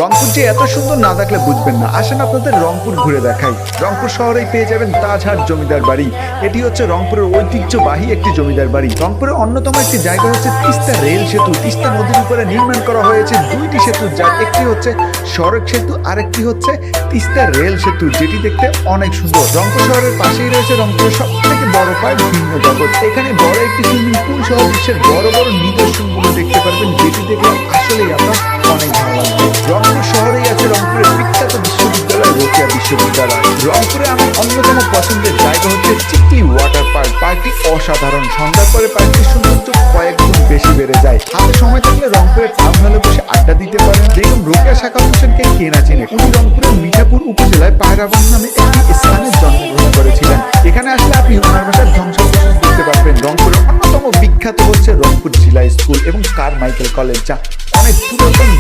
রংপুর যে এত সুন্দর না দেখলে বুঝবেন না। আসেন আপনাদের রংপুর ঘুরে দেখাই। রংপুর শহরেই পেয়ে যাবেন তাজহাট জমিদার বাড়ি। এটি হচ্ছে রংপুরের ঐতিহ্যবাহী একটি জমিদার বাড়ি। রংপুরের অন্যতম একটি জায়গা হচ্ছে তিস্তা রেল সেতু। তিস্তা নদীর উপরে নির্মাণ করা হয়েছে দুইটি সেতু, যার একটি হচ্ছে সড়ক সেতু আর একটি হচ্ছে তিস্তা রেল সেতু, যেটি দেখতে অনেক সুন্দর। রংপুর শহরের পাশেই রয়েছে রংপুরের সব থেকে বড় পার্ক ভিন্ন জগৎ। এখানে বড় একটি সুইমিং পুল সহ বিশ্বের বড় বড় নিদর্শনগুলো দেখতে পারবেন, যেটি দেখলে আসলেই আপনার অনেক ভালো লাগবে। রংপুর শহরেই আছে রংপুরের বিখ্যাত বিশ্ববিদ্যালয় রোকেয়া বিশ্ববিদ্যালয়। রংপুরে আমার অন্যতম পছন্দের জায়গা হচ্ছে চিকলি ওয়াটার পার্ক। পার্কটি অসাধারণ। সন্ধ্যার পরে পার্কটির সৌন্দর্য কয়েক গুণ বেশি বেড়ে যায়। হাতে সময় থাকলে রংপুরের টাউন হলে বসে আড্ডা দিতে পারেন। দেখুন রোকেয়া সাখাওয়াত হোসেনকে কে না চিনে। উনি রংপুরের মিঠাপুর উপজেলায় পায়রাবন নামে একটি স্থানে জন্মগ্রহণ করেছিলেন। এখানে আসলে আপনি ওনার ভাষার ধ্বংসাবশেষ দেখতে পারবেন। রংপুরের অন্যতম বিখ্যাত হচ্ছে রংপুর জিলা স্কুল এবং কারমাইকেল কলেজ, যা অনেক পুরাতন